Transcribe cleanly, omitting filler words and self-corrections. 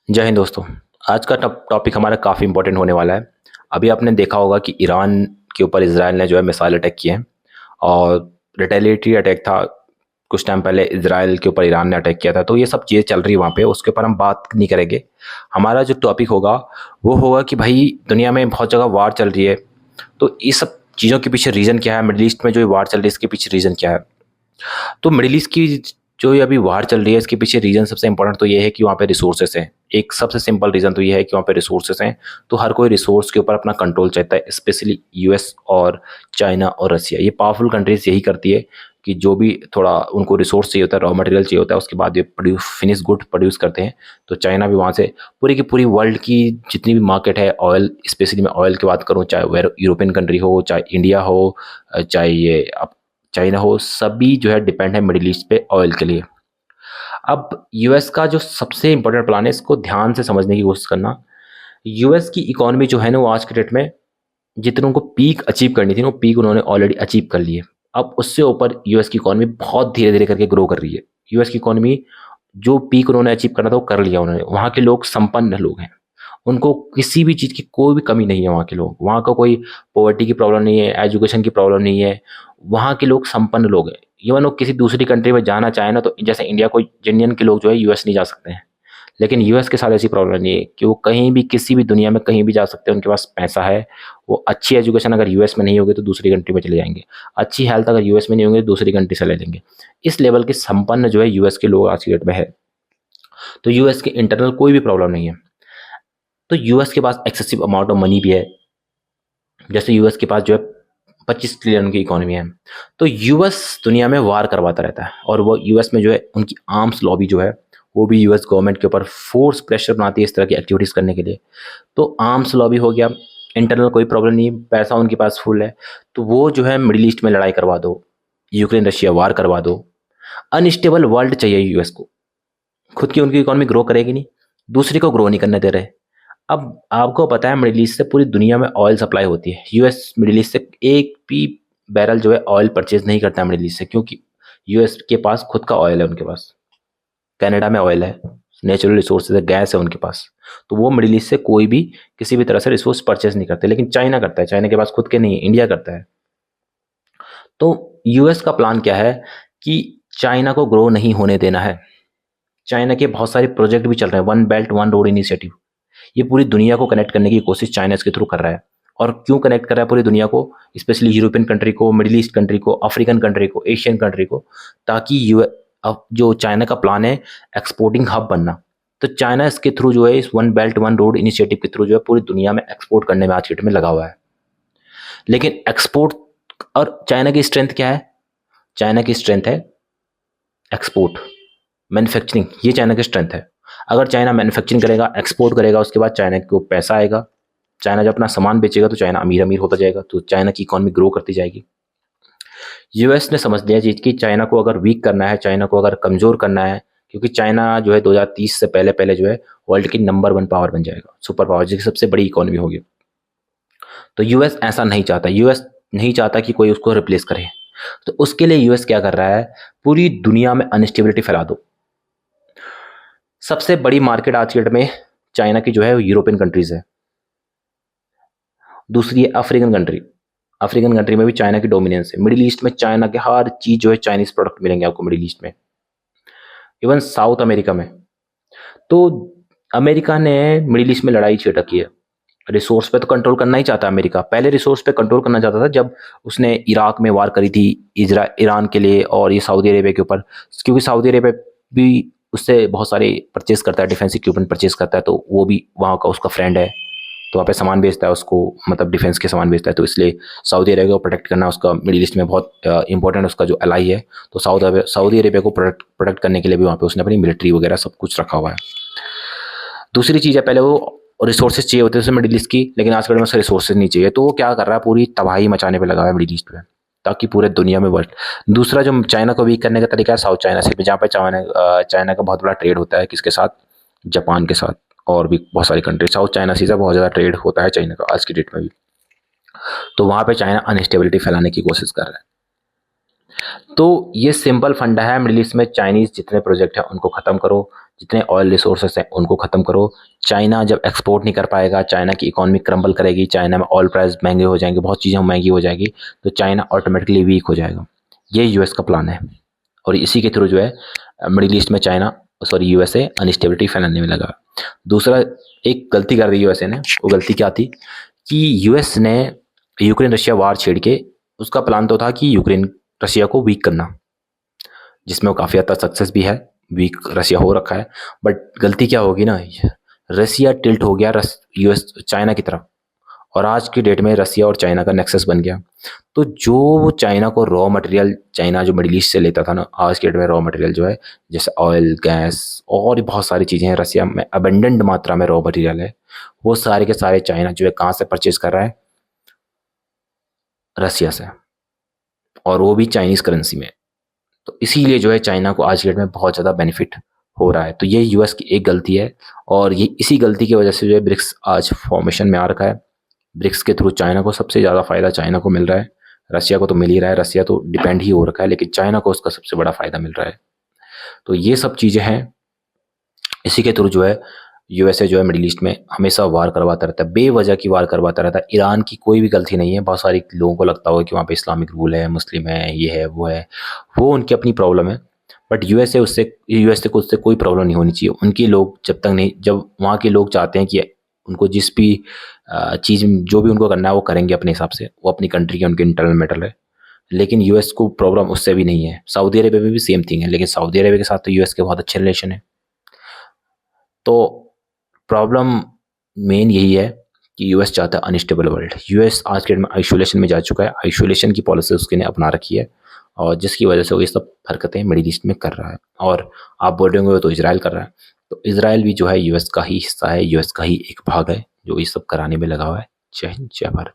जय हिंद दोस्तों। आज का टॉपिक हमारा काफ़ी इंपॉर्टेंट होने वाला है। अभी आपने देखा होगा कि ईरान के ऊपर इसराइल ने जो है मिसाइल अटैक किए हैं और रिटेलिएटरी अटैक था। कुछ टाइम पहले इसराइल के ऊपर ईरान ने अटैक किया था, तो ये सब चीज़ें चल रही है वहाँ पे, उसके ऊपर हम बात नहीं करेंगे। हमारा जो टॉपिक होगा वो होगा कि भाई दुनिया में बहुत जगह वार चल रही है, तो इस सब चीज़ों के पीछे रीज़न क्या है। मिडिल ईस्ट में जो ये वार चल रही है इसके पीछे रीज़न क्या है। तो मिडिल ईस्ट की जो ये अभी वार चल रही है इसके पीछे रीज़न सबसे इंपॉर्टेंट तो ये है कि वहाँ पे रिसोर्सेस हैं। एक सबसे सिंपल रीज़न तो ये है कि वहाँ पे रिसोर्सेस हैं, तो हर कोई रिसोर्स के ऊपर अपना कंट्रोल चाहता है, स्पेशली यूएस और चाइना और रसिया। ये पावरफुल कंट्रीज यही करती है कि जो भी थोड़ा उनको रिसोर्स चाहिए होता है, रॉ मटेरियल चाहिए होता है, उसके बाद ये फिनिश गुड प्रोड्यूस करते हैं। तो चाइना भी वहाँ से पूरी की पूरी वर्ल्ड की जितनी भी मार्केट है ऑयल, स्पेशली मैं ऑयल की बात करूँ, चाहे यूरोपियन कंट्री हो, चाहे इंडिया हो, चाहे ये चाइना हो, सभी जो है डिपेंड है मिडिल ईस्ट पे ऑयल के लिए। अब यूएस का जो सबसे इंपॉर्टेंट प्लान है, इसको ध्यान से समझने की कोशिश करना। यूएस की इकोनॉमी जो है ना, वो आज के डेट में जितने उनको पीक अचीव करनी थी ना, वो पीक उन्होंने ऑलरेडी अचीव कर ली है। अब उससे ऊपर यूएस की इकोनॉमी बहुत धीरे धीरे करके ग्रो कर रही है। यूएस की इकोनॉमी जो पीक उन्होंने अचीव करना था वो कर लिया उन्होंने। वहाँ के लोग संपन्न लोग हैं, उनको किसी भी चीज़ की कोई भी कमी नहीं है। वहाँ के लोग, वहाँ का कोई पॉवर्टी की प्रॉब्लम नहीं है, एजुकेशन की प्रॉब्लम नहीं है। वहाँ के लोग संपन्न लोग हैं। इवन वो किसी दूसरी कंट्री में जाना चाहे ना, तो जैसे इंडिया, कोई इंडियन के लोग जो है यूएस नहीं जा सकते हैं, लेकिन यूएस के साथ ऐसी प्रॉब्लम नहीं है कि वो कहीं भी किसी भी दुनिया में कहीं भी जा सकते हैं। उनके पास पैसा है, वो अच्छी एजुकेशन अगर यूएस में नहीं होगी तो दूसरी कंट्री में चले जाएंगे, अच्छी हेल्थ अगर यूएस में नहीं होंगे तो दूसरी कंट्री से ले लेंगे। इस लेवल के संपन्न जो है यूएस के लोग आज की डेट में है। तो यूएस के इंटरनल कोई भी प्रॉब्लम नहीं है। तो यूएस के पास एक्सेसिव अमाउंट ऑफ मनी भी है। जैसे यूएस के पास जो है 25 ट्रिलियन की इकोनॉमी है। तो यूएस दुनिया में वार करवाता रहता है, और वो यूएस में जो है उनकी आर्म्स लॉबी जो है वो भी यूएस गवर्नमेंट के ऊपर फोर्स प्रेशर बनाती है इस तरह की एक्टिविटीज़ करने के लिए। तो आर्म्स लॉबी हो गया, इंटरनल कोई प्रॉब्लम नहीं, पैसा उनके पास फुल है, तो वो जो है मिडिल ईस्ट में लड़ाई करवा दो, यूक्रेन रशिया वार करवा दो। अनस्टेबल वर्ल्ड चाहिए यूएस को। खुद की उनकी इकोनॉमी ग्रो करेगी नहीं, दूसरी को ग्रो नहीं करने दे रहे। अब आपको पता है मिडिल ईस्ट से पूरी दुनिया में ऑयल सप्लाई होती है। यूएस मिडिल ईस्ट से एक भी बैरल जो है ऑयल परचेज नहीं करता है मिडिल ईस्ट से, क्योंकि यूएस के पास खुद का ऑयल है, उनके पास कनाडा में ऑयल है, नेचुरल रिसोर्सेज है, गैस है उनके पास। तो वो मिडिल ईस्ट से कोई भी किसी भी तरह से रिसोर्स परचेज नहीं करते, लेकिन चाइना करता है। चाइना के पास खुद के नहीं है, इंडिया करता है। तो यूएस का प्लान क्या है कि चाइना को ग्रो नहीं होने देना है। चाइना के बहुत सारे प्रोजेक्ट भी चल रहे हैं, one belt one road initiative. ये पूरी दुनिया को कनेक्ट करने की कोशिश चाइना इसके थ्रू कर रहा है। और क्यों कनेक्ट कर रहा है पूरी दुनिया को, स्पेशली यूरोपियन कंट्री को, मिडिल ईस्ट कंट्री को, अफ्रीकन कंट्री को, एशियन कंट्री को, ताकि अब जो चाइना का प्लान है एक्सपोर्टिंग हब बनना, तो चाइना इसके थ्रू जो है इस one belt one road initiative के थ्रू जो है पूरी दुनिया में एक्सपोर्ट करने में आज के डेट में लगा हुआ है। लेकिन एक्सपोर्ट और चाइना की स्ट्रेंथ क्या है? चाइना की स्ट्रेंथ है एक्सपोर्ट, मैन्युफैक्चरिंग। ये चाइना की स्ट्रेंथ है। अगर चाइना मैन्युफैक्चरिंग करेगा, एक्सपोर्ट करेगा, उसके बाद चाइना को पैसा आएगा। चाइना जब अपना सामान बेचेगा तो चाइना अमीर अमीर होता जाएगा, तो चाइना की इकोनॉमी ग्रो करती जाएगी। यूएस ने समझ लिया चीज कि चाइना को अगर वीक करना है, चाइना को अगर कमजोर करना है, क्योंकि चाइना जो है 2030 से पहले पहले जो है वर्ल्ड की नंबर 1 पावर बन जाएगा, सुपर पावर, जिसकी सबसे बड़ी इकोनॉमी होगी। तो यूएस ऐसा नहीं चाहता। यूएस नहीं चाहता कि कोई उसको रिप्लेस करे। तो उसके लिए यूएस क्या कर रहा है, पूरी दुनिया में अनस्टेबिलिटी फैला दो। सबसे बड़ी मार्केट आज के डेट में चाइना की जो है यूरोपियन कंट्रीज है। दूसरी है अफ्रीकन कंट्री। अफ्रीकन कंट्री में भी चाइना की डोमिनेंस है। मिडिल ईस्ट में चाइना के हर चीज जो है, चाइनीज प्रोडक्ट मिलेंगे आपको मिडिल ईस्ट में, इवन साउथ अमेरिका में। तो अमेरिका ने मिडिल ईस्ट में लड़ाई छेड़ रखी है। रिसोर्स पे तो कंट्रोल करना ही चाहता है अमेरिका। पहले रिसोर्स पे कंट्रोल करना चाहता था जब उसने इराक में वार करी थी ईरान के लिए, और ये सऊदी अरेबिया के ऊपर, क्योंकि सऊदी अरेबिया भी उससे बहुत सारे परचेज करता है, डिफेंस इक्विपमेंट परचेज करता है, तो वो भी वहाँ का उसका फ्रेंड है, तो वहाँ पे सामान बेचता है उसको, मतलब डिफेंस के सामान बेचता है। तो इसलिए सऊदी अरेबिया को प्रोटेक्ट करना उसका मिडिल ईस्ट में बहुत इंपॉर्टेंट, उसका जो अलाई है। तो सऊदी अरेबिया को प्रोटेक्ट करने के लिए भी वहाँ पे उसने अपनी मिलिट्री वगैरह सब कुछ रखा हुआ है। दूसरी चीज़ है, पहले वो रिसोर्सेज चाहिए होते थे मिडिल ईस्ट की, लेकिन आजकल में उसका रिसोर्सेज नहीं चाहिए, तो वो क्या कर रहा है, पूरी तबाही मचाने पे लगा है मिडिल ईस्ट में, ताकि पूरे दुनिया में वर्ल्ड। दूसरा जो चाइना को वीक करने का तरीका है, साउथ चाइना सी में, जहाँ पे चाइना का बहुत बड़ा ट्रेड होता है, किसके साथ? जापान के साथ, और भी बहुत सारी कंट्री। साउथ चाइना सी से बहुत ज़्यादा ट्रेड होता है चाइना का आज की डेट में भी। तो वहाँ पे चाइना अनस्टेबिलिटी फैलाने की कोशिश कर रहा है। तो ये सिंपल फंडा है मिडिल ईस्ट में, चाइनीज जितने प्रोजेक्ट हैं उनको खत्म करो, जितने ऑयल रिसोर्सेस हैं उनको ख़त्म करो। चाइना जब एक्सपोर्ट नहीं कर पाएगा, चाइना की इकोनॉमी क्रम्बल करेगी, चाइना में ऑयल प्राइस महंगे हो जाएंगे, बहुत चीज़ें महंगी हो जाएगी, तो चाइना ऑटोमेटिकली वीक हो जाएगा। ये यूएस का प्लान है और इसी के थ्रू जो है मिडिल ईस्ट में चाइना सॉरी यूएसए अनस्टेबिलिटी फैलाने में लगा। दूसरा, एक गलती कर दी यूएसए ने। वो गलती क्या थी कि यूएस ने यूक्रेन रशिया वार छेड़ के, उसका प्लान तो था कि यूक्रेन रशिया को वीक करना, जिसमें वो काफ़ी हद तक सक्सेस भी है, वीक रशिया हो रखा है। बट गलती क्या होगी ना, रशिया टिल्ट हो गया यूएस चाइना की तरफ, और आज की डेट में रसिया और चाइना का नेक्सस बन गया। तो जो चाइना को रॉ मटेरियल, चाइना जो मिडिल ईस्ट से लेता था ना, आज की डेट में रॉ मटेरियल जो है जैसे ऑयल, गैस और भी बहुत सारी चीज़ें हैं, रसिया में अबेंडेंट मात्रा में रॉ मटेरियल है, वो सारे के सारे चाइना जो है कहाँ से परचेज कर रहा है, रसिया से, और वो भी चाइनीज़ करेंसी में। तो इसीलिए जो है चाइना को आज की डेट में बहुत ज़्यादा बेनिफिट हो रहा है। तो ये यूएस की एक गलती है, और ये इसी गलती की वजह से जो है ब्रिक्स आज फॉर्मेशन में आ रखा है। ब्रिक्स के थ्रू चाइना को सबसे ज़्यादा फ़ायदा चाइना को मिल रहा है, रसिया को तो मिल ही रहा है, रसिया तो डिपेंड ही हो रखा है, लेकिन चाइना को उसका सबसे बड़ा फ़ायदा मिल रहा है। तो ये सब चीज़ें हैं, इसी के थ्रू जो है यूएसए जो है मिडिल ईस्ट में हमेशा वार करवाता रहता है, बेवजह की वार करवाता रहता है। ईरान की कोई भी गलती नहीं है, बहुत सारे लोगों को लगता होगा कि वहाँ पे इस्लामिक रूल है, मुस्लिम है, ये है, वो उनकी अपनी प्रॉब्लम है। बट यूएसए को उससे कोई प्रॉब्लम नहीं होनी चाहिए। उनके लोग जब वहाँ के लोग चाहते हैं कि उनको जिस भी चीज़ जो भी उनको करना है वो करेंगे अपने हिसाब से, वो अपनी कंट्री के उनके इंटरनल मैटर है। लेकिन यूएस को प्रॉब्लम उससे भी नहीं है। सऊदी अरेबिया में भी सेम थिंग है, लेकिन सऊदी अरेबिया के साथ तो यूएस के बहुत अच्छे रिलेशन है। तो प्रॉब्लम मेन यही है कि यूएस चाहता है अनस्टेबल वर्ल्ड। यूएस आज के डेट में आइसोलेशन में जा चुका है, आइसोलेशन की पॉलिसी उसके ने अपना रखी है, और जिसकी वजह से वो ये सब हरकतें मिडिल ईस्ट में कर रहा है। और आप बोल रहे होंगे तो इसराइल कर रहा है, तो इसराइल भी जो है यूएस का ही हिस्सा है, यूएस का ही एक भाग है जो ये सब कराने में लगा हुआ है। जय हिंद, जय भारत।